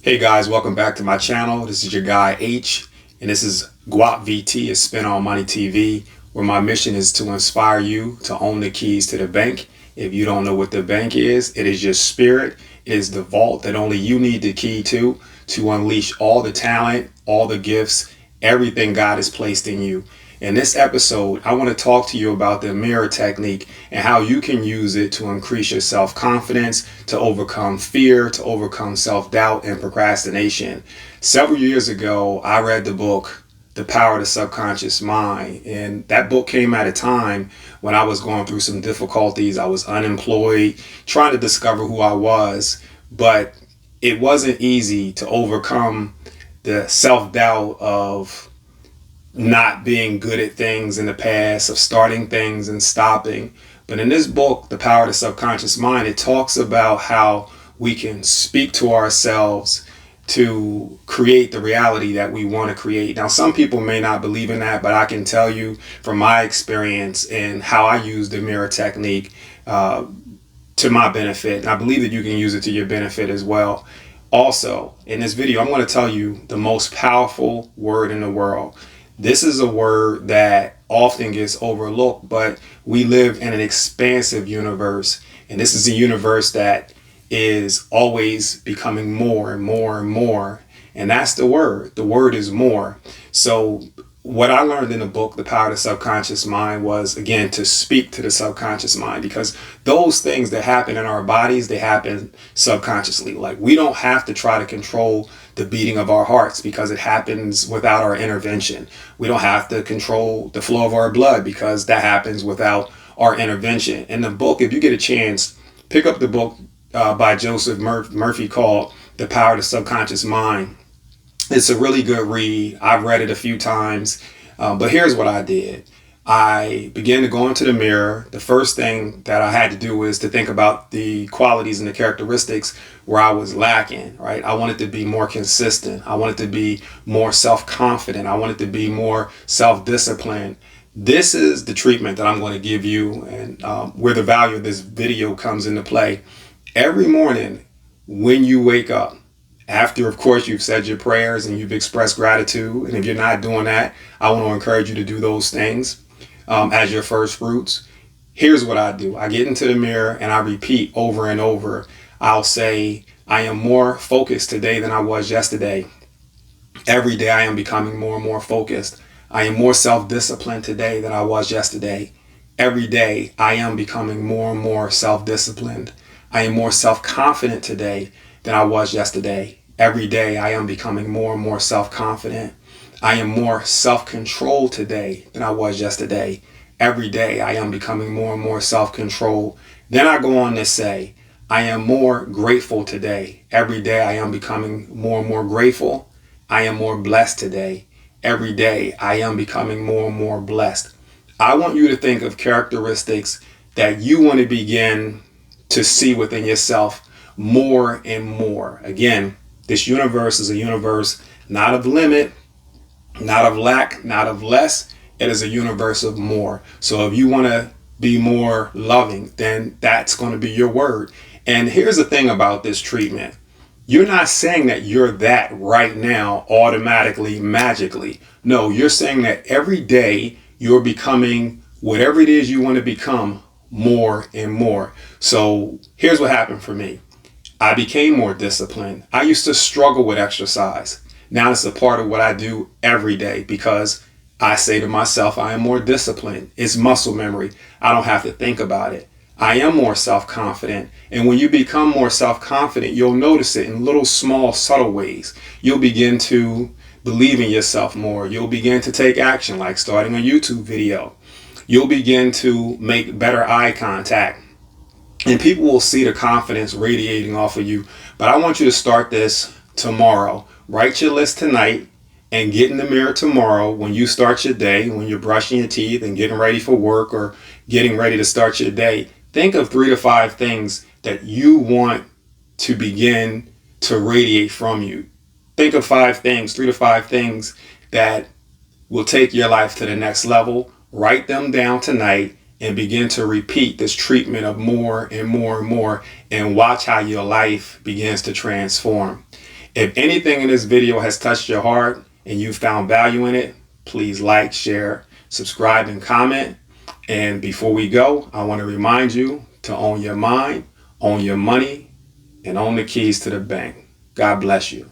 Hey guys, welcome back to my channel. This is your guy H, and this is Guap VT, a spin on Money TV, where my mission is to inspire you to own the keys to the bank. If you don't know what the bank is, it is your spirit. It is the vault that only you need the key to unleash all the talent, all the gifts, everything God has placed in you. In this episode, I want to talk to you about the mirror technique and how you can use it to increase your self-confidence, to overcome fear, to overcome self-doubt and procrastination. Several years ago, I read the book, The Power of the Subconscious Mind. And that book came at a time when I was going through some difficulties. I was unemployed, trying to discover who I was, but it wasn't easy to overcome the self-doubt of not being good at things in the past, of starting things and stopping. But in this book, The Power of the Subconscious Mind, it talks about how we can speak to ourselves to create the reality that we want to create. Now, some people may not believe in that, but I can tell you from my experience and how I use the mirror technique to my benefit. And I believe that you can use it to your benefit as well. Also, in this video, I'm going to tell you the most powerful word in the world. This is a word that often gets overlooked, but we live in an expansive universe, and this is a universe that is always becoming more and more and more, and that's the word. The word is more. So what I learned in the book, The Power of the Subconscious Mind, was, again, to speak to the subconscious mind, because those things that happen in our bodies, they happen subconsciously. Like, we don't have to try to control the beating of our hearts because it happens without our intervention. We don't have to control the flow of our blood because that happens without our intervention. In the book, if you get a chance, pick up the book by Joseph Murphy called The Power of the Subconscious Mind. It's a really good read. I've read it a few times, but here's what I did. I began to go into the mirror. The first thing that I had to do was to think about the qualities and the characteristics where I was lacking, right? I wanted to be more consistent. I wanted to be more self-confident. I wanted to be more self-disciplined. This is the treatment that I'm going to give you, and where the value of this video comes into play. Every morning when you wake up, after, of course, you've said your prayers and you've expressed gratitude, and if you're not doing that, I want to encourage you to do those things as your first fruits. Here's what I do. I get into the mirror and I repeat over and over. I'll say, I am more focused today than I was yesterday. Every day I am becoming more and more focused. I am more self-disciplined today than I was yesterday. Every day I am becoming more and more self-disciplined. I am more self-confident today than I was yesterday. Every day I am becoming more and more self-confident. I am more self-controlled today than I was yesterday. Every day I am becoming more and more self-controlled. Then I go on to say, I am more grateful today. Every day I am becoming more and more grateful. I am more blessed today. Every day I am becoming more and more blessed. I want you to think of characteristics that you want to begin to see within yourself more and more. Again, this universe is a universe not of limit, not of lack, not of less. It is a universe of more. So if you want to be more loving, then that's going to be your word. And here's the thing about this treatment. You're not saying that you're that right now automatically, magically. No, you're saying that every day you're becoming whatever it is you want to become more and more. So here's what happened for me. I became more disciplined. I used to struggle with exercise. Now it's a part of what I do every day because I say to myself, I am more disciplined. It's muscle memory. I don't have to think about it. I am more self-confident. And when you become more self-confident, you'll notice it in little, small, subtle ways. You'll begin to believe in yourself more. You'll begin to take action, like starting a YouTube video. You'll begin to make better eye contact. And people will see the confidence radiating off of you. But I want you to start this tomorrow. Write your list tonight and get in the mirror tomorrow when you start your day, when you're brushing your teeth and getting ready for work or getting ready to start your day. Think of 3 to 5 things that you want to begin to radiate from you. Think of 5 things, 3 to 5 things that will take your life to the next level. Write them down tonight and begin to repeat this treatment of more and more and more, and watch how your life begins to transform. If anything in this video has touched your heart and you found value in it, please like, share, subscribe, and comment. And before we go, I want to remind you to own your mind, own your money, and own the keys to the bank. God bless you.